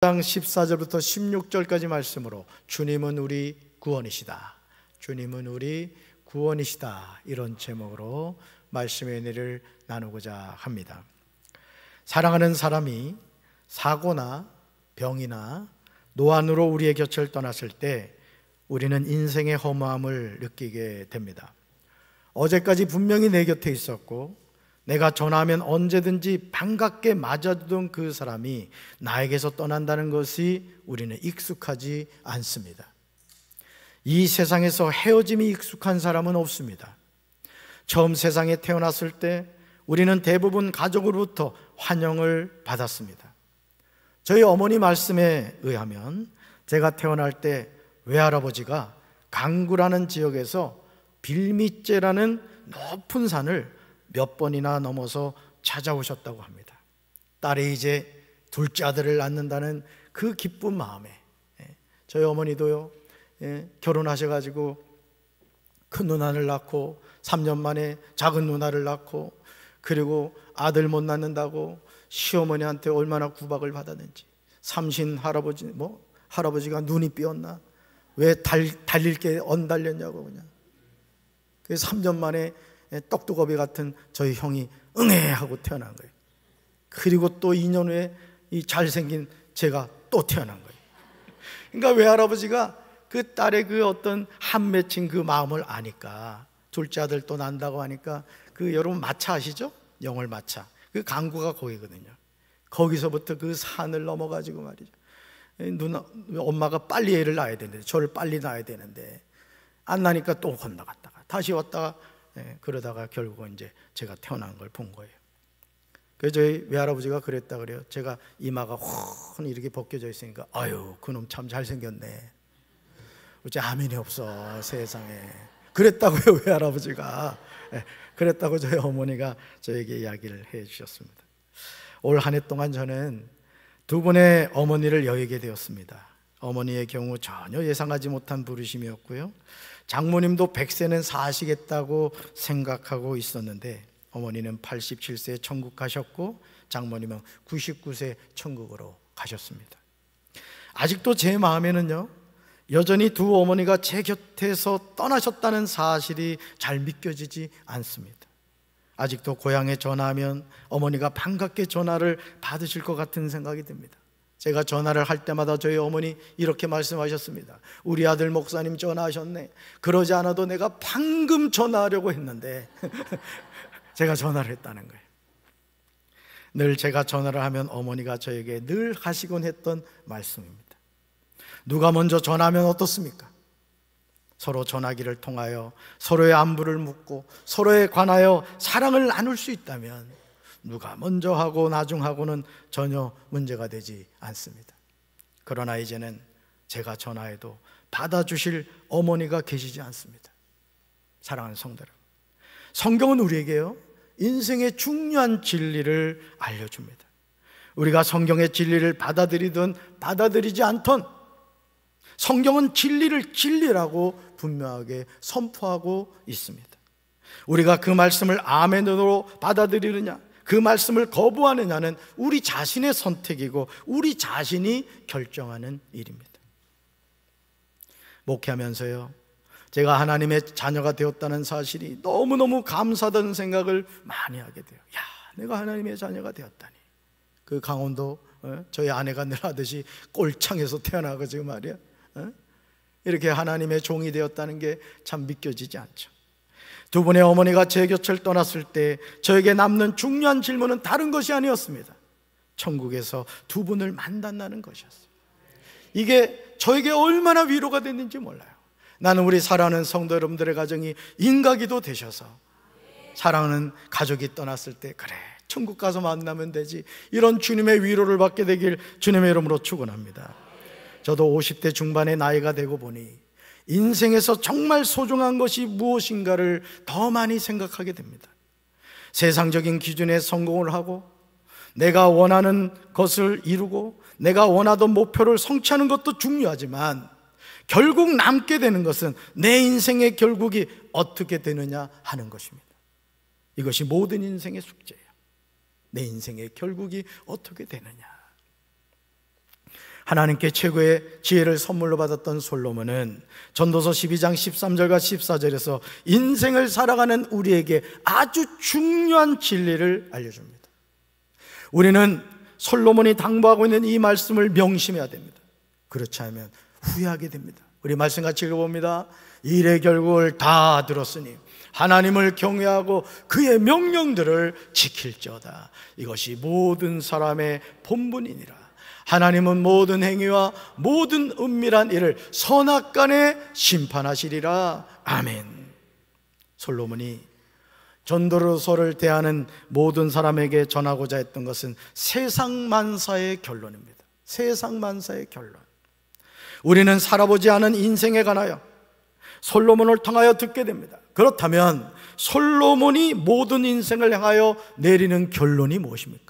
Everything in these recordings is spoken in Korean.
장 14절부터 16절까지 말씀으로 주님은 우리 구원이시다, 주님은 우리 구원이시다, 이런 제목으로 말씀의 은혜를 나누고자 합니다. 사랑하는 사람이 사고나 병이나 노안으로 우리의 곁을 떠났을 때 우리는 인생의 허무함을 느끼게 됩니다. 어제까지 분명히 내 곁에 있었고 내가 전화하면 언제든지 반갑게 맞아주던 그 사람이 나에게서 떠난다는 것이 우리는 익숙하지 않습니다. 이 세상에서 헤어짐이 익숙한 사람은 없습니다. 처음 세상에 태어났을 때 우리는 대부분 가족으로부터 환영을 받았습니다. 저희 어머니 말씀에 의하면 제가 태어날 때 외할아버지가 강구라는 지역에서 빌밑제라는 높은 산을 몇 번이나 넘어서 찾아오셨다고 합니다. 딸이 이제 둘째 아들을 낳는다는 그 기쁜 마음에 저희 어머니도요, 결혼하셔가지고 큰 누나를 낳고 3년 만에 작은 누나를 낳고, 그리고 아들 못 낳는다고 시어머니한테 얼마나 구박을 받았는지, 삼신 할아버지 할아버지가 눈이 삐었나, 왜 달릴 게 언 달렸냐고, 그냥 그 3년 만에 떡두꺼비 같은 저희 형이 응애 하고 태어난 거예요. 그리고 또 2년 후에 이 잘생긴 제가 또 태어난 거예요. 그러니까 외할아버지가 그 딸의 그 어떤 한 맺힌 그 마음을 아니까, 둘째 아들 또 난다고 하니까, 그 여러분 마차 아시죠? 영월 마차, 그 강구가 거기거든요. 거기서부터 그 산을 넘어가지고 말이죠, 누나 엄마가 빨리 애를 낳아야 되는데, 저를 빨리 낳아야 되는데 안 나니까 또 건너갔다가 다시 왔다가, 그러다가 결국은 이제 제가 태어난 걸 본 거예요. 그래서 저희 외할아버지가 그랬다 그래요. 제가 이마가 훤 이렇게 벗겨져 있으니까, 아유 그놈 참 잘생겼네, 어째 아멘이 없어 세상에, 그랬다고요 외할아버지가. 그랬다고 저희 어머니가 저에게 이야기를 해 주셨습니다. 올 한 해 동안 저는 두 분의 어머니를 여의게 되었습니다. 어머니의 경우 전혀 예상하지 못한 부르심이었고요, 장모님도 100세는 사시겠다고 생각하고 있었는데 어머니는 87세에 천국 가셨고 장모님은 99세 천국으로 가셨습니다. 아직도 제 마음에는요, 여전히 두 어머니가 제 곁에서 떠나셨다는 사실이 잘 믿겨지지 않습니다. 아직도 고향에 전화하면 어머니가 반갑게 전화를 받으실 것 같은 생각이 듭니다. 제가 전화를 할 때마다 저희 어머니 이렇게 말씀하셨습니다. 우리 아들 목사님 전화하셨네. 그러지 않아도 내가 방금 전화하려고 했는데 제가 전화를 했다는 거예요. 늘 제가 전화를 하면 어머니가 저에게 늘 하시곤 했던 말씀입니다. 누가 먼저 전화하면 어떻습니까? 서로 전화기를 통하여 서로의 안부를 묻고 서로에 관하여 사랑을 나눌 수 있다면 누가 먼저 하고 나중하고는 전혀 문제가 되지 않습니다. 그러나 이제는 제가 전화해도 받아주실 어머니가 계시지 않습니다. 사랑하는 성도 여러분, 성경은 우리에게요, 인생의 중요한 진리를 알려줍니다. 우리가 성경의 진리를 받아들이든 받아들이지 않던, 성경은 진리를 진리라고 분명하게 선포하고 있습니다. 우리가 그 말씀을 아멘으로 받아들이느냐, 그 말씀을 거부하느냐는 우리 자신의 선택이고 우리 자신이 결정하는 일입니다. 목회하면서요, 제가 하나님의 자녀가 되었다는 사실이 너무너무 감사하다는 생각을 많이 하게 돼요. 야, 내가 하나님의 자녀가 되었다니. 그 강원도 저희 아내가 늘 하듯이 꼴창에서 태어나가지고 말이야, 이렇게 하나님의 종이 되었다는 게 참 믿겨지지 않죠. 두 분의 어머니가 제 곁을 떠났을 때 저에게 남는 중요한 질문은 다른 것이 아니었습니다. 천국에서 두 분을 만난다는 것이었어요. 이게 저에게 얼마나 위로가 됐는지 몰라요. 나는 우리 사랑하는 성도 여러분들의 가정이 인가기도 되셔서, 사랑하는 가족이 떠났을 때 그래 천국 가서 만나면 되지, 이런 주님의 위로를 받게 되길 주님의 이름으로 축원합니다. 저도 50대 중반의 나이가 되고 보니 인생에서 정말 소중한 것이 무엇인가를 더 많이 생각하게 됩니다. 세상적인 기준에 성공을 하고 내가 원하는 것을 이루고 내가 원하던 목표를 성취하는 것도 중요하지만 결국 남게 되는 것은 내 인생의 결국이 어떻게 되느냐 하는 것입니다. 이것이 모든 인생의 숙제예요. 내 인생의 결국이 어떻게 되느냐. 하나님께 최고의 지혜를 선물로 받았던 솔로몬은 전도서 12장 13절과 14절에서 인생을 살아가는 우리에게 아주 중요한 진리를 알려줍니다. 우리는 솔로몬이 당부하고 있는 이 말씀을 명심해야 됩니다. 그렇지 않으면 후회하게 됩니다. 우리 말씀 같이 읽어봅니다. 일의 결국을 다 들었으니 하나님을 경외하고 그의 명령들을 지킬지어다. 이것이 모든 사람의 본분이니라. 하나님은 모든 행위와 모든 은밀한 일을 선악간에 심판하시리라. 아멘. 솔로몬이 전도서를 대하는 모든 사람에게 전하고자 했던 것은 세상만사의 결론입니다. 세상만사의 결론. 우리는 살아보지 않은 인생에 관하여 솔로몬을 통하여 듣게 됩니다. 그렇다면 솔로몬이 모든 인생을 향하여 내리는 결론이 무엇입니까?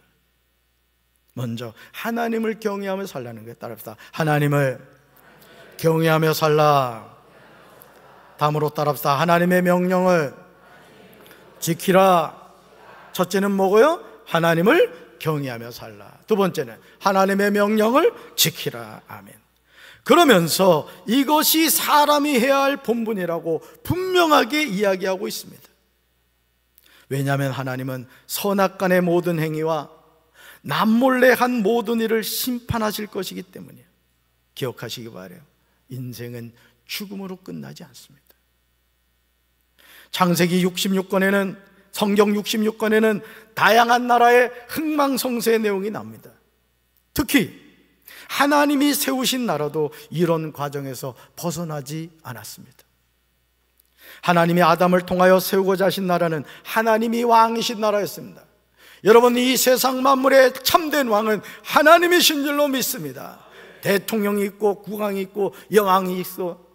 먼저 하나님을 경외하며 살라는 거예요. 따라합시다. 하나님을 경외하며 살라. 다음으로 따라합시다. 하나님의 명령을 지키라. 첫째는 뭐고요? 하나님을 경외하며 살라. 두 번째는 하나님의 명령을 지키라. 아멘. 그러면서 이것이 사람이 해야 할 본분이라고 분명하게 이야기하고 있습니다. 왜냐하면 하나님은 선악간의 모든 행위와 남몰래 한 모든 일을 심판하실 것이기 때문이에요. 기억하시기 바라요. 인생은 죽음으로 끝나지 않습니다. 창세기 66권에는, 성경 66권에는 다양한 나라의 흥망성쇠의 내용이 나옵니다. 특히 하나님이 세우신 나라도 이런 과정에서 벗어나지 않았습니다. 하나님이 아담을 통하여 세우고자 하신 나라는 하나님이 왕이신 나라였습니다. 여러분, 이 세상 만물의 참된 왕은 하나님이신 줄로 믿습니다. 대통령이 있고 국왕이 있고 여왕이 있어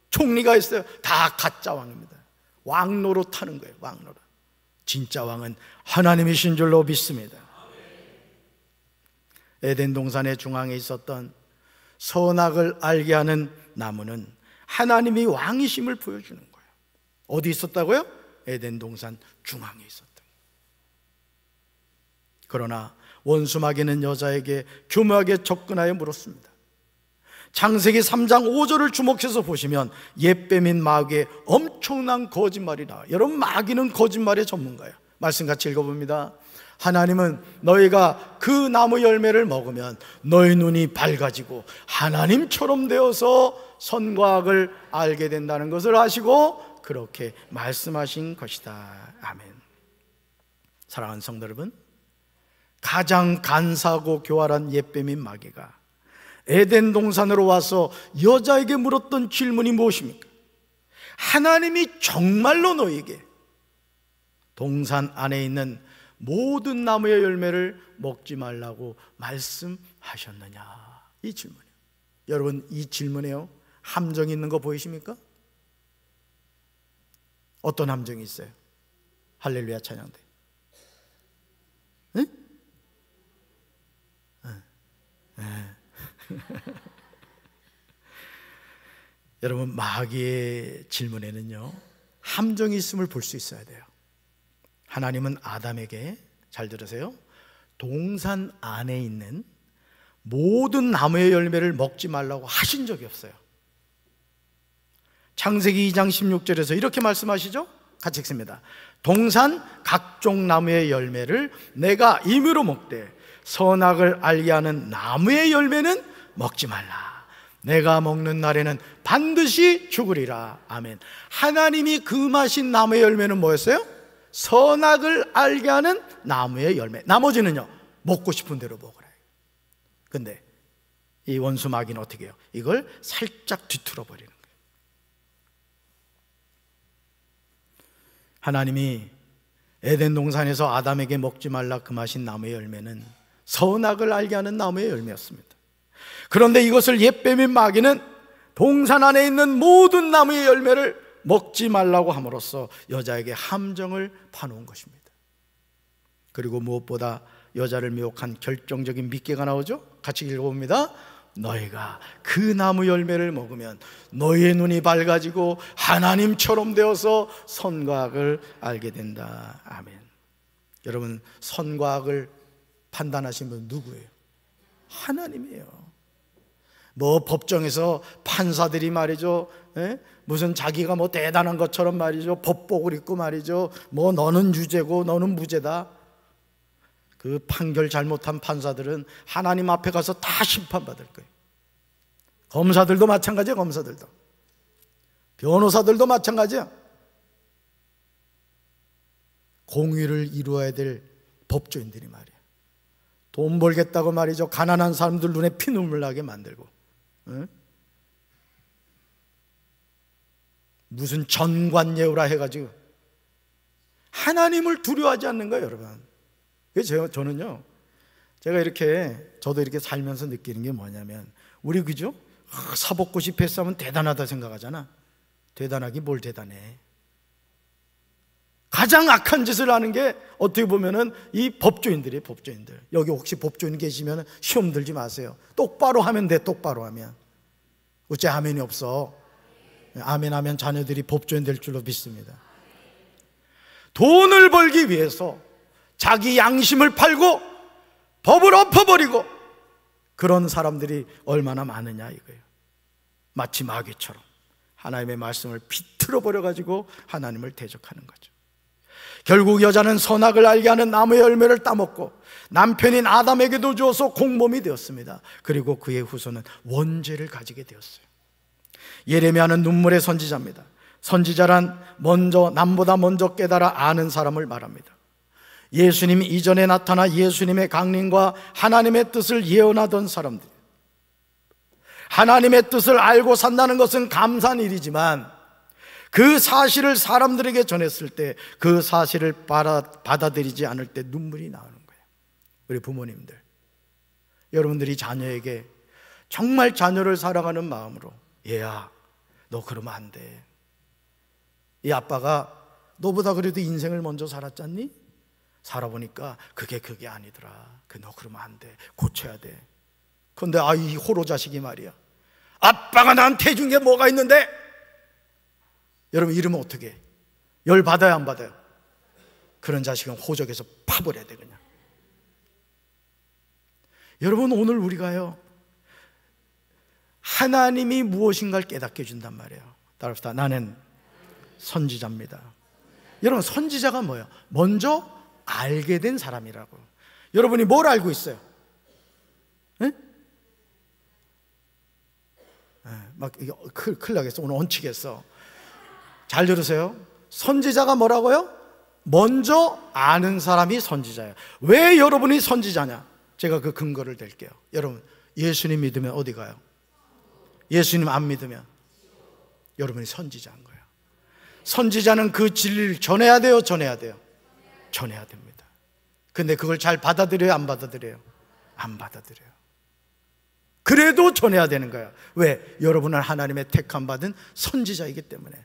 총리가 있어요. 다 가짜 왕입니다. 왕노릇 하는 거예요. 왕노릇. 진짜 왕은 하나님이신 줄로 믿습니다. 에덴 동산의 중앙에 있었던 선악을 알게 하는 나무는 하나님이 왕이심을 보여주는 거예요. 어디 있었다고요? 에덴 동산 중앙에 있었다. 그러나 원수 마귀는 여자에게 교묘하게 접근하여 물었습니다. 창세기 3장 5절을 주목해서 보시면 옛뱀인 마귀의 엄청난 거짓말이 나와요. 여러분, 마귀는 거짓말의 전문가예요. 말씀 같이 읽어봅니다. 하나님은 너희가 그 나무 열매를 먹으면 너희 눈이 밝아지고 하나님처럼 되어서 선과 악을 알게 된다는 것을 아시고 그렇게 말씀하신 것이다. 아멘. 사랑하는 성도 여러분, 가장 간사하고 교활한 옛뱀인 마귀가 에덴 동산으로 와서 여자에게 물었던 질문이 무엇입니까? 하나님이 정말로 너에게 동산 안에 있는 모든 나무의 열매를 먹지 말라고 말씀하셨느냐? 이 질문이에요. 여러분, 이 질문에요 함정이 있는 거 보이십니까? 어떤 함정이 있어요? 할렐루야 찬양대. 응? 여러분, 마귀의 질문에는요 함정이 있음을 볼 수 있어야 돼요. 하나님은 아담에게, 잘 들으세요, 동산 안에 있는 모든 나무의 열매를 먹지 말라고 하신 적이 없어요. 창세기 2장 16절에서 이렇게 말씀하시죠? 같이 읽습니다. 동산 각종 나무의 열매를 내가 임의로 먹되 선악을 알게 하는 나무의 열매는 먹지 말라. 내가 먹는 날에는 반드시 죽으리라. 아멘. 하나님이 금하신 나무의 열매는 뭐였어요? 선악을 알게 하는 나무의 열매. 나머지는요 먹고 싶은 대로 먹으라. 근데 이 원수 마귀는 어떻게 해요? 이걸 살짝 뒤틀어 버리는 거예요. 하나님이 에덴 동산에서 아담에게 먹지 말라 금하신 나무의 열매는 선악을 알게 하는 나무의 열매였습니다. 그런데 이것을 옛뱀인 마귀는 동산 안에 있는 모든 나무의 열매를 먹지 말라고 함으로써 여자에게 함정을 파놓은 것입니다. 그리고 무엇보다 여자를 미혹한 결정적인 미끼가 나오죠? 같이 읽어봅니다. 너희가 그 나무 열매를 먹으면 너희의 눈이 밝아지고 하나님처럼 되어서 선과 악을 알게 된다. 아멘. 여러분, 선과 악을 판단하신 분 누구예요? 하나님이에요. 뭐 법정에서 판사들이 말이죠, 무슨 자기가 뭐 대단한 것처럼 말이죠, 법복을 입고 말이죠, 뭐 너는 유죄고 너는 무죄다. 그 판결 잘못한 판사들은 하나님 앞에 가서 다 심판받을 거예요. 검사들도 마찬가지예요. 검사들도, 변호사들도 마찬가지야. 공의를 이루어야 될 법조인들이 말이야, 돈 벌겠다고 말이죠, 가난한 사람들 눈에 피눈물 나게 만들고, 무슨 전관예우라 해가지고 하나님을 두려워하지 않는 거예요, 여러분. 그래서 저는요, 저도 이렇게 살면서 느끼는 게 뭐냐면, 우리 그죠? 사법고시 패스하면 대단하다 생각하잖아. 대단하기 뭘 대단해. 가장 악한 짓을 하는 게 어떻게 보면은 이 법조인들이에요. 법조인들. 여기 혹시 법조인 계시면 시험 들지 마세요. 똑바로 하면 돼. 똑바로 하면. 어째 아멘이 없어? 아멘 하면 자녀들이 법조인 될 줄로 믿습니다. 돈을 벌기 위해서 자기 양심을 팔고 법을 엎어버리고 그런 사람들이 얼마나 많으냐 이거예요. 마치 마귀처럼 하나님의 말씀을 비틀어 버려가지고 하나님을 대적하는 거죠. 결국 여자는 선악을 알게 하는 나무의 열매를 따먹고 남편인 아담에게도 주어서 공범이 되었습니다. 그리고 그의 후손은 원죄를 가지게 되었어요. 예레미야는 눈물의 선지자입니다. 선지자란 남보다 먼저 깨달아 아는 사람을 말합니다. 예수님 이전에 나타나 예수님의 강림과 하나님의 뜻을 예언하던 사람들, 하나님의 뜻을 알고 산다는 것은 감사한 일이지만 그 사실을 사람들에게 전했을 때 그 사실을 받아들이지 않을 때 눈물이 나오는 거예요. 우리 부모님들, 여러분들이 자녀에게 정말 자녀를 사랑하는 마음으로, 얘야 너 그러면 안 돼, 이 아빠가 너보다 그래도 인생을 먼저 살았잖니? 살아보니까 그게 아니더라, 너 그러면 안 돼, 고쳐야 돼. 그런데 이 호로 자식이 말이야, 아빠가 나한테 해준 게 뭐가 있는데? 여러분 이러면 어떻게 해? 열 받아요 안 받아요? 그런 자식은 호적에서 파버려야 돼 그냥. 여러분 오늘 우리가요, 하나님이 무엇인가를 깨닫게 해준단 말이에요. 따라합시다. 나는 선지자입니다. 여러분 선지자가 뭐예요? 먼저 알게 된 사람이라고. 여러분이 뭘 알고 있어요? 막 큰일 나겠어. 오늘 얹히겠어. 잘 들으세요. 선지자가 뭐라고요? 먼저 아는 사람이 선지자예요. 왜 여러분이 선지자냐? 제가 그 근거를 댈게요. 여러분 예수님 믿으면 어디 가요? 예수님 안 믿으면 여러분이 선지자인 거예요. 선지자는 그 진리를 전해야 돼요? 전해야 돼요? 전해야 됩니다. 근데 그걸 잘 받아들여요? 안 받아들여요? 안 받아들여요. 그래도 전해야 되는 거예요. 왜? 여러분은 하나님의 택함 받은 선지자이기 때문에.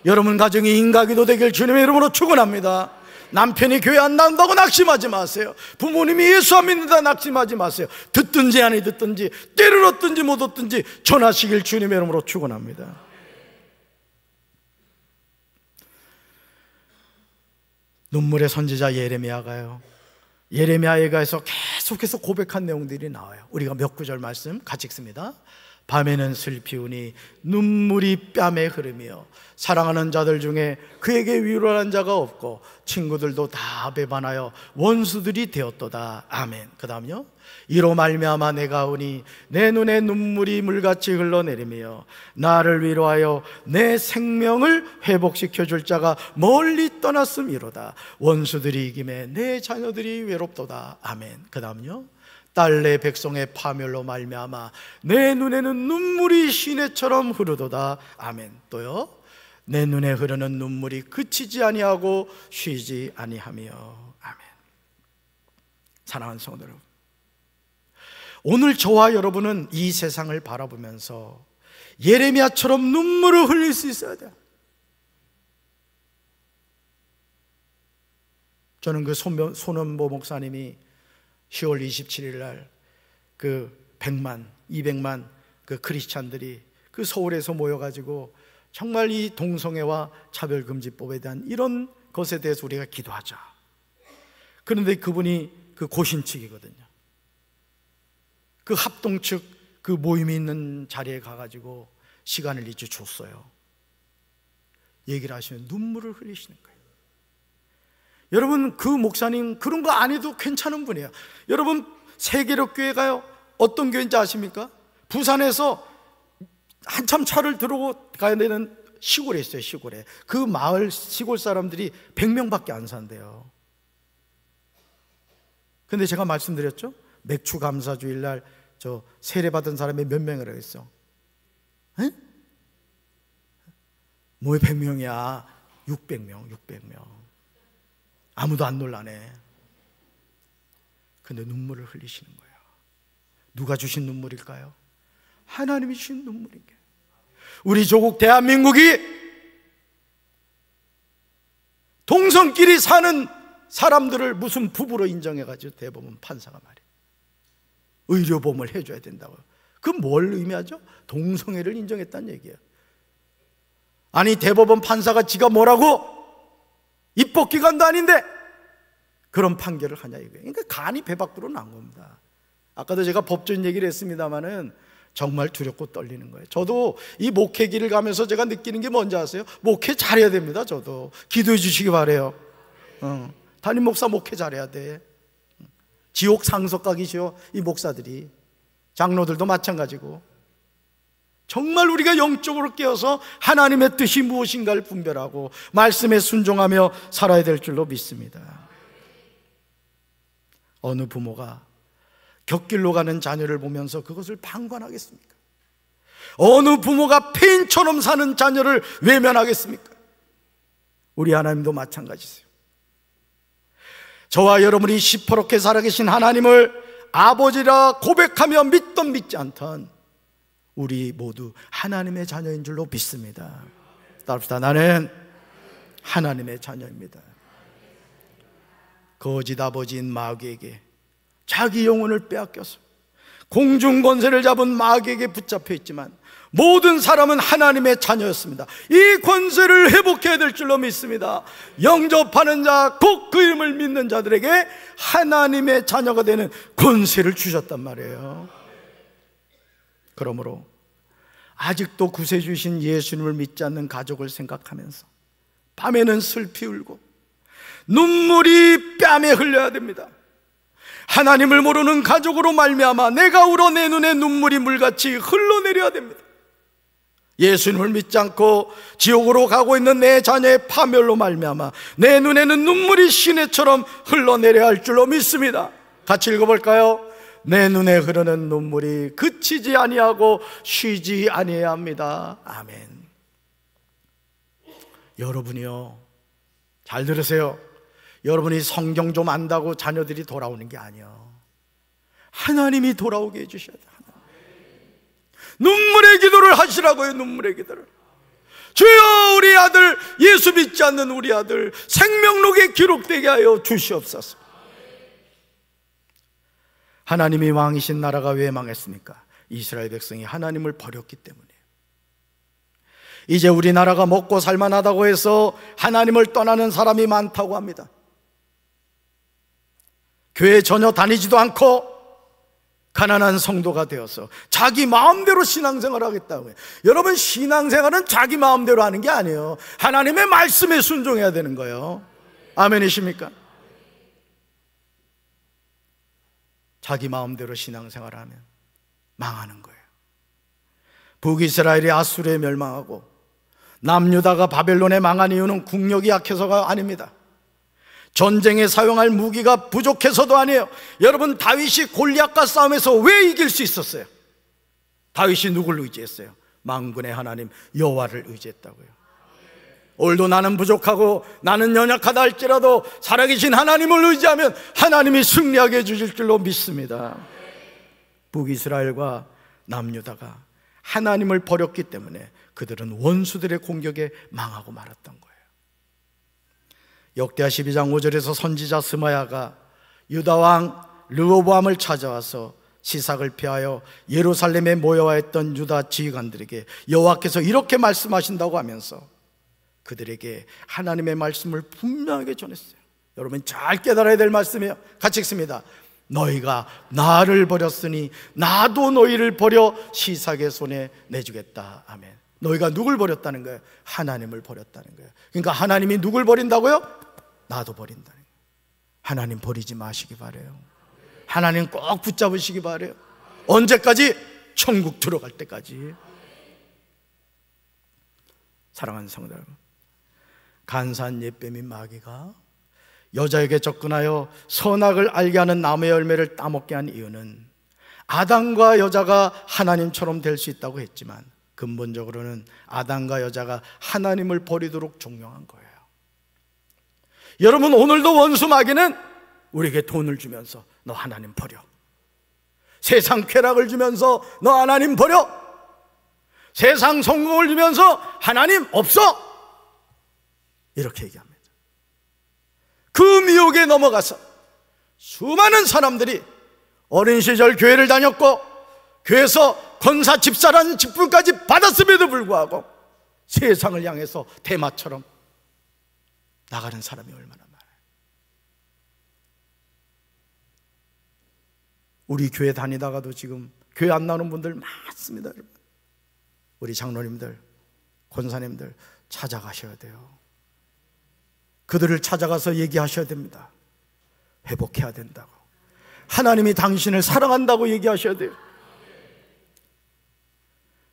여러분 가정이 인가기도 되길 주님의 이름으로 축원합니다. 남편이 교회 안 나온다고 낙심하지 마세요. 부모님이 예수 안 믿는다 낙심하지 마세요. 듣든지 아니 듣든지, 때를 얻든지 못 얻든지 전하시길 주님의 이름으로 축원합니다. 눈물의 선지자 예레미야가요, 예레미야에가에서 계속해서 고백한 내용들이 나와요. 우리가 몇 구절 말씀 같이 읽습니다. 밤에는 슬피우니 눈물이 뺨에 흐르며 사랑하는 자들 중에 그에게 위로하는 자가 없고 친구들도 다 배반하여 원수들이 되었도다. 아멘. 그 다음요, 이로 말미암아 내가 오니 내 눈에 눈물이 물같이 흘러내리며 나를 위로하여 내 생명을 회복시켜 줄 자가 멀리 떠났음이로다. 원수들이 이김에 내 자녀들이 외롭도다. 아멘. 그 다음요, 딸 내 백성의 파멸로 말미암아 내 눈에는 눈물이 시내처럼 흐르도다. 아멘. 또요, 내 눈에 흐르는 눈물이 그치지 아니하고 쉬지 아니하며. 아멘. 사랑하는 성도 여러분, 오늘 저와 여러분은 이 세상을 바라보면서 예레미야처럼 눈물을 흘릴 수 있어야 돼요. 저는 그 손원보 목사님이 10월 27일 날 그 100만, 200만 그 크리스찬들이 그 서울에서 모여가지고 정말 이 동성애와 차별금지법에 대한 이런 것에 대해서 우리가 기도하자. 그런데 그분이 그 고신 측이거든요. 그 합동 측 그 모임이 있는 자리에 가가지고 시간을 일찍 줬어요. 얘기를 하시면 눈물을 흘리시는 거예요. 여러분, 그 목사님 그런 거 안 해도 괜찮은 분이에요. 여러분, 세계력교회 가요. 어떤 교회인지 아십니까? 부산에서 한참 차를 들고 가야 되는 시골에 있어요. 시골에. 그 마을 시골 사람들이 100명밖에 안 산대요. 근데 제가 말씀드렸죠? 맥주 감사 주일날 저 세례받은 사람이 몇 명이라고 했어? 에? 뭐 100명이야? 600명. 아무도 안 놀라네. 근데 눈물을 흘리시는 거예요. 누가 주신 눈물일까요? 하나님이 주신 눈물인 게. 우리 조국 대한민국이 동성끼리 사는 사람들을 무슨 부부로 인정해가지고 대법원 판사가 말이에요. 의료보험을 해줘야 된다고요. 그 뭘 의미하죠? 동성애를 인정했다는 얘기예요. 아니, 대법원 판사가 지가 뭐라고? 입법기관도 아닌데 그런 판결을 하냐 이거예요. 그러니까 간이 배 밖으로 난 겁니다. 아까도 제가 법적인 얘기를 했습니다마는 정말 두렵고 떨리는 거예요. 저도 이 목회 길을 가면서 제가 느끼는 게 뭔지 아세요? 목회 잘해야 됩니다. 저도 기도해 주시기 바래요. 담임 목사 목회 잘해야 돼. 지옥 상속 가기죠, 이 목사들이. 장로들도 마찬가지고. 정말 우리가 영적으로 깨어서 하나님의 뜻이 무엇인가를 분별하고 말씀에 순종하며 살아야 될 줄로 믿습니다. 어느 부모가 곁길로 가는 자녀를 보면서 그것을 방관하겠습니까? 어느 부모가 폐인처럼 사는 자녀를 외면하겠습니까? 우리 하나님도 마찬가지세요. 저와 여러분이 시퍼렇게 살아계신 하나님을 아버지라 고백하며 믿던 믿지 않던 우리 모두 하나님의 자녀인 줄로 믿습니다. 따릅시다. 나는 하나님의 자녀입니다. 거짓 아버지인 마귀에게 자기 영혼을 빼앗겨서 공중권세를 잡은 마귀에게 붙잡혀 있지만 모든 사람은 하나님의 자녀였습니다. 이 권세를 회복해야 될 줄로 믿습니다. 영접하는 자, 곧 그 이름을 믿는 자들에게 하나님의 자녀가 되는 권세를 주셨단 말이에요. 그러므로 아직도 구세주신 예수님을 믿지 않는 가족을 생각하면서 밤에는 슬피 울고 눈물이 뺨에 흘려야 됩니다. 하나님을 모르는 가족으로 말미암아 내가 울어 내 눈에 눈물이 물같이 흘러내려야 됩니다. 예수님을 믿지 않고 지옥으로 가고 있는 내 자녀의 파멸로 말미암아 내 눈에는 눈물이 시내처럼 흘러내려야 할 줄로 믿습니다. 같이 읽어볼까요? 내 눈에 흐르는 눈물이 그치지 아니하고 쉬지 아니해야 합니다. 아멘. 여러분이요, 잘 들으세요. 여러분이 성경 좀 안다고 자녀들이 돌아오는 게 아니에요. 하나님이 돌아오게 해주셔야 돼요. 눈물의 기도를 하시라고요. 눈물의 기도를. 주여, 우리 아들, 예수 믿지 않는 우리 아들 생명록에 기록되게 하여 주시옵소서. 하나님이 왕이신 나라가 왜 망했습니까? 이스라엘 백성이 하나님을 버렸기 때문이에요. 이제 우리나라가 먹고 살만하다고 해서 하나님을 떠나는 사람이 많다고 합니다. 교회 전혀 다니지도 않고 가난한 성도가 되어서 자기 마음대로 신앙생활을 하겠다고 해요. 여러분, 신앙생활은 자기 마음대로 하는 게 아니에요. 하나님의 말씀에 순종해야 되는 거예요. 아멘이십니까? 자기 마음대로 신앙생활을 하면 망하는 거예요. 북이스라엘이 아수르에 멸망하고 남유다가 바벨론에 망한 이유는 국력이 약해서가 아닙니다. 전쟁에 사용할 무기가 부족해서도 아니에요. 여러분, 다윗이 골리앗과 싸움에서 왜 이길 수 있었어요? 다윗이 누굴 의지했어요? 만군의 하나님 여호와를 의지했다고요. 오늘도 나는 부족하고 나는 연약하다 할지라도 살아계신 하나님을 의지하면 하나님이 승리하게 해주실 줄로 믿습니다. 북이스라엘과 남유다가 하나님을 버렸기 때문에 그들은 원수들의 공격에 망하고 말았던 거예요. 역대하 12장 5절에서 선지자 스마야가 유다왕 르호보암을 찾아와서 시삭을 피하여 예루살렘에 모여와 있던 유다 지휘관들에게 여호와께서 이렇게 말씀하신다고 하면서 그들에게 하나님의 말씀을 분명하게 전했어요. 여러분, 잘 깨달아야 될 말씀이에요. 같이 읽습니다. 너희가 나를 버렸으니 나도 너희를 버려 시삭의 손에 내주겠다. 아멘. 너희가 누굴 버렸다는 거예요? 하나님을 버렸다는 거예요. 그러니까 하나님이 누굴 버린다고요? 나도 버린다는 거예요. 하나님 버리지 마시기 바라요. 하나님 꼭 붙잡으시기 바라요. 언제까지? 천국 들어갈 때까지. 사랑하는 성도 여러분, 간사한 옛뱀인 마귀가 여자에게 접근하여 선악을 알게 하는 나무의 열매를 따먹게 한 이유는 아담과 여자가 하나님처럼 될 수 있다고 했지만 근본적으로는 아담과 여자가 하나님을 버리도록 종용한 거예요. 여러분, 오늘도 원수 마귀는 우리에게 돈을 주면서 너 하나님 버려, 세상 쾌락을 주면서 너 하나님 버려, 세상 성공을 주면서 하나님 없어, 이렇게 얘기합니다. 그 미혹에 넘어가서 수많은 사람들이 어린 시절 교회를 다녔고 교회에서 권사 집사라는 직분까지 받았음에도 불구하고 세상을 향해서 대마처럼 나가는 사람이 얼마나 많아요. 우리 교회 다니다가도 지금 교회 안 나오는 분들 많습니다. 여러분, 우리 장로님들, 권사님들 찾아가셔야 돼요. 그들을 찾아가서 얘기하셔야 됩니다. 회복해야 된다고, 하나님이 당신을 사랑한다고 얘기하셔야 돼요.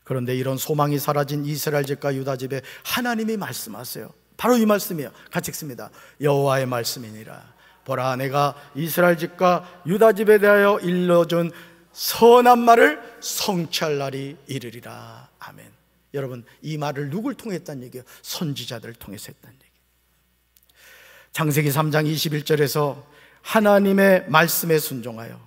그런데 이런 소망이 사라진 이스라엘 집과 유다 집에 하나님이 말씀하세요. 바로 이 말씀이에요. 같이 읽습니다. 여호와의 말씀이니라. 보라, 내가 이스라엘 집과 유다 집에 대하여 일러준 선한 말을 성취할 날이 이르리라. 아멘. 여러분, 이 말을 누굴 통해 했다는 얘기예요? 선지자들을 통해서 했다는 얘기예요. 창세기 3장 21절에서 하나님의 말씀에 순종하여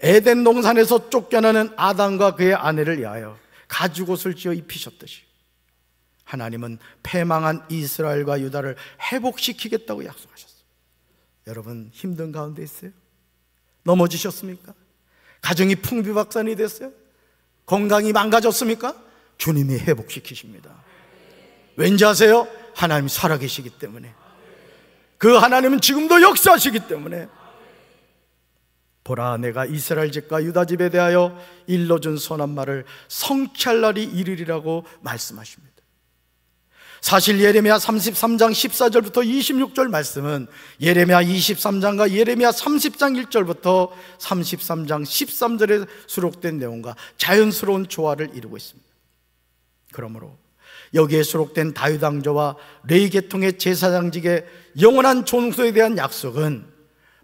에덴 동산에서 쫓겨나는 아담과 그의 아내를 위하여 가죽옷을 지어 입히셨듯이 하나님은 패망한 이스라엘과 유다를 회복시키겠다고 약속하셨어요. 여러분, 힘든 가운데 있어요? 넘어지셨습니까? 가정이 풍비박산이 됐어요? 건강이 망가졌습니까? 주님이 회복시키십니다. 왠지 아세요? 하나님이 살아계시기 때문에. 그 하나님은 지금도 역사하시기 때문에. 보라, 내가 이스라엘 집과 유다 집에 대하여 일러준 선한 말을 성취할 날이 이르리라고 말씀하십니다. 사실 예레미야 33장 14절부터 26절 말씀은 예레미야 23장과 예레미야 30장 1절부터 33장 13절에 수록된 내용과 자연스러운 조화를 이루고 있습니다. 그러므로 여기에 수록된 다윗 왕조와 레위 계통의 제사장직의 영원한 존속에 대한 약속은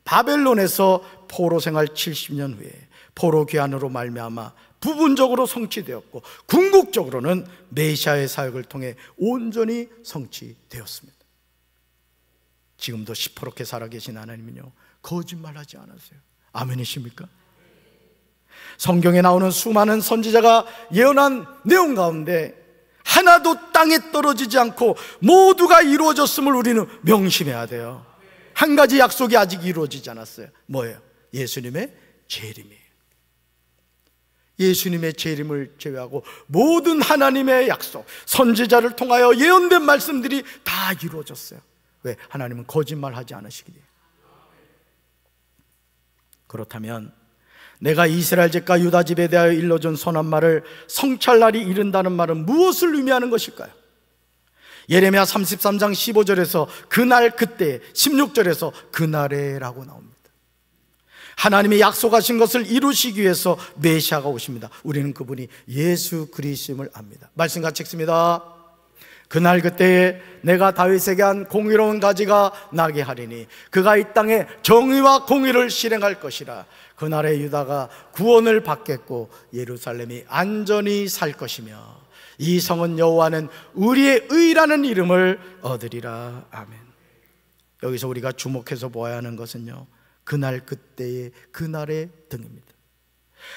바벨론에서 포로 생활 70년 후에 포로 귀환으로 말미암아 부분적으로 성취되었고 궁극적으로는 메시아의 사역을 통해 온전히 성취되었습니다. 지금도 시퍼렇게 살아계신 하나님은요, 거짓말하지 않으세요. 아멘이십니까? 성경에 나오는 수많은 선지자가 예언한 내용 가운데 하나도 땅에 떨어지지 않고 모두가 이루어졌음을 우리는 명심해야 돼요. 한 가지 약속이 아직 이루어지지 않았어요. 뭐예요? 예수님의 재림이에요. 예수님의 재림을 제외하고 모든 하나님의 약속, 선지자를 통하여 예언된 말씀들이 다 이루어졌어요. 왜? 하나님은 거짓말하지 않으시기 때문에. 그렇다면 내가 이스라엘 집과 유다 집에 대하여 일러준 선한 말을 성취할 날이 이른다는 말은 무엇을 의미하는 것일까요? 예레미야 33장 15절에서 그날 그때, 16절에서 그날에라고 나옵니다. 하나님이 약속하신 것을 이루시기 위해서 메시아가 오십니다. 우리는 그분이 예수 그리스도임을 압니다. 말씀 같이 읽습니다. 그날 그때에 내가 다윗에게 한 공의로운 가지가 나게 하리니 그가 이 땅에 정의와 공의를 실행할 것이라. 그날에 유다가 구원을 받겠고 예루살렘이 안전히 살 것이며 이 성은 여호와는 우리의 의라는 이름을 얻으리라. 아멘. 여기서 우리가 주목해서 보아야 하는 것은요, 그날 그때의 그날의 등입니다.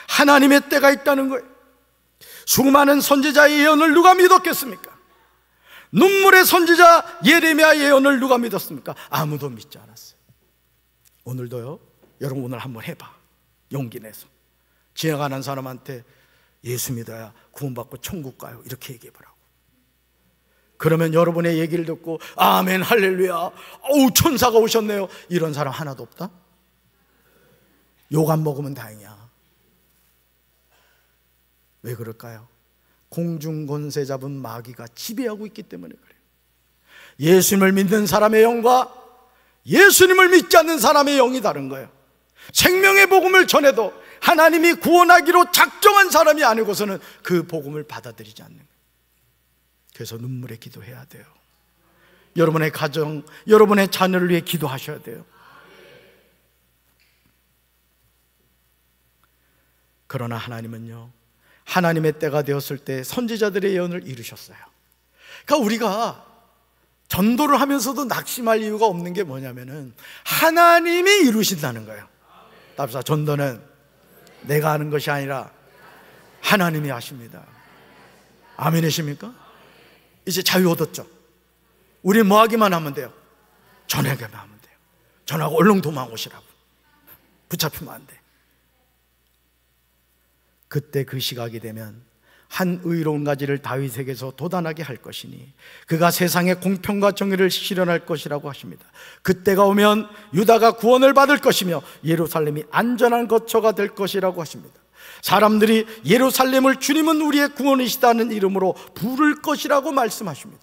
하나님의 때가 있다는 거예요. 수많은 선지자의 예언을 누가 믿었겠습니까? 눈물의 선지자 예레미야 예언을 누가 믿었습니까? 아무도 믿지 않았어요. 오늘도요, 여러분 오늘 한번 해봐. 용기 내서 지나가는 사람한테 예수 믿어야 구원받고 천국 가요, 이렇게 얘기해보라고. 그러면 여러분의 얘기를 듣고 아멘 할렐루야, 어우 천사가 오셨네요, 이런 사람 하나도 없다? 욕 안 먹으면 다행이야. 왜 그럴까요? 공중권세 잡은 마귀가 지배하고 있기 때문에 그래요. 예수님을 믿는 사람의 영과 예수님을 믿지 않는 사람의 영이 다른 거예요. 생명의 복음을 전해도 하나님이 구원하기로 작정한 사람이 아니고서는 그 복음을 받아들이지 않는 거예요. 그래서 눈물에 기도해야 돼요. 여러분의 가정, 여러분의 자녀를 위해 기도하셔야 돼요. 그러나 하나님은요, 하나님의 때가 되었을 때 선지자들의 예언을 이루셨어요. 그러니까 우리가 전도를 하면서도 낙심할 이유가 없는 게 뭐냐면은 하나님이 이루신다는 거예요. 답사, 전도는 내가 하는 것이 아니라 하나님이 하십니다. 아멘이십니까? 이제 자유 얻었죠. 우리 뭐 하기만 하면 돼요? 전하기만 하면 돼요. 전하고 얼른 도망오시라고. 붙잡히면 안 돼. 그때 그 시각이 되면 한 의로운 가지를 다윗에게서 돋아나게 할 것이니 그가 세상의 공평과 정의를 실현할 것이라고 하십니다. 그때가 오면 유다가 구원을 받을 것이며 예루살렘이 안전한 거처가 될 것이라고 하십니다. 사람들이 예루살렘을 주님은 우리의 구원이시다는 이름으로 부를 것이라고 말씀하십니다.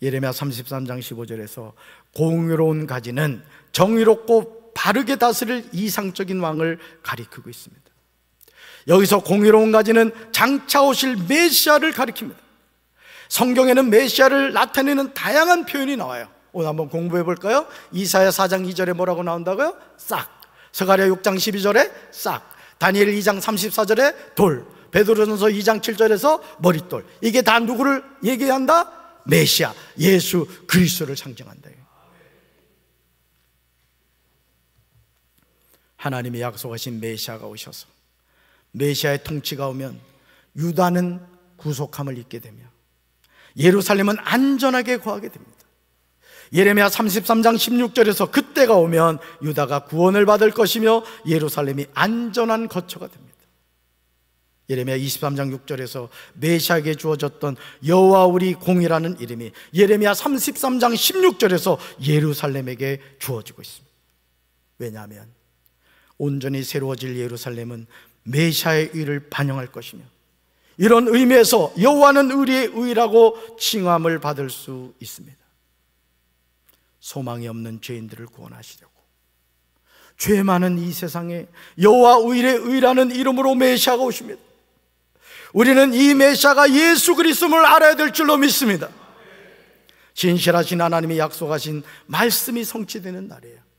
예레미야 33장 15절에서 공의로운 가지는 정의롭고 바르게 다스릴 이상적인 왕을 가리키고 있습니다. 여기서 공의로운 가지는 장차 오실 메시아를 가리킵니다. 성경에는 메시아를 나타내는 다양한 표현이 나와요. 오늘 한번 공부해 볼까요? 이사야 4장 2절에 뭐라고 나온다고요? 싹. 스가랴 6장 12절에 싹. 다니엘 2장 34절에 돌. 베드로전서 2장 7절에서 머릿돌. 이게 다 누구를 얘기한다? 메시아, 예수 그리스도를 상징한다. 하나님이 약속하신 메시아가 오셔서 메시아의 통치가 오면 유다는 구속함을 입게 되며 예루살렘은 안전하게 거하게 됩니다. 예레미야 33장 16절에서 그때가 오면 유다가 구원을 받을 것이며 예루살렘이 안전한 거처가 됩니다. 예레미야 23장 6절에서 메시아에게 주어졌던 여호와 우리 공이라는 이름이 예레미야 33장 16절에서 예루살렘에게 주어지고 있습니다. 왜냐하면 온전히 새로워질 예루살렘은 메시아의 의를 반영할 것이며 이런 의미에서 여호와는 우리의 의라고 칭함을 받을 수 있습니다. 소망이 없는 죄인들을 구원하시려고 죄 많은 이 세상에 여호와 우리의 의라는 이름으로 메시아가 오십니다. 우리는 이 메시아가 예수 그리스도를 알아야 될 줄로 믿습니다. 진실하신 하나님이 약속하신 말씀이 성취되는 날이에요.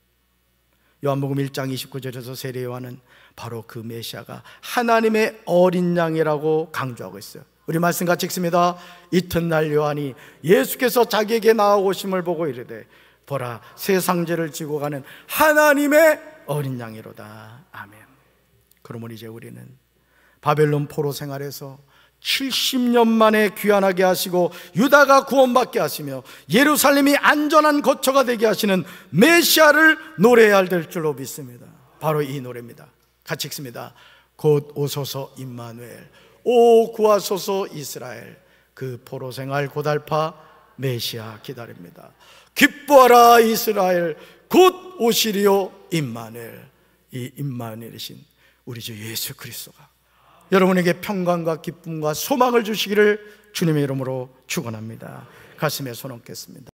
요한복음 1장 29절에서 세례 요한은 바로 그 메시아가 하나님의 어린 양이라고 강조하고 있어요. 우리 말씀 같이 읽습니다. 이튿날 요한이 예수께서 자기에게 나아오심을 보고 이르되 보라 세상 죄를 지고 가는 하나님의 어린 양이로다. 아멘. 그러면 이제 우리는 바벨론 포로 생활에서 70년 만에 귀환하게 하시고 유다가 구원받게 하시며 예루살렘이 안전한 거처가 되게 하시는 메시아를 노래해야 될 줄로 믿습니다. 바로 이 노래입니다. 같이 읽습니다. 곧 오소서 임마누엘, 오 구하소서 이스라엘. 그 포로 생활 고달파 메시아 기다립니다. 기뻐하라 이스라엘, 곧 오시리요 임마누엘. 이 임마누엘이신 우리 주 예수 그리스도가 여러분에게 평강과 기쁨과 소망을 주시기를 주님의 이름으로 축원합니다. 가슴에 손 얹겠습니다.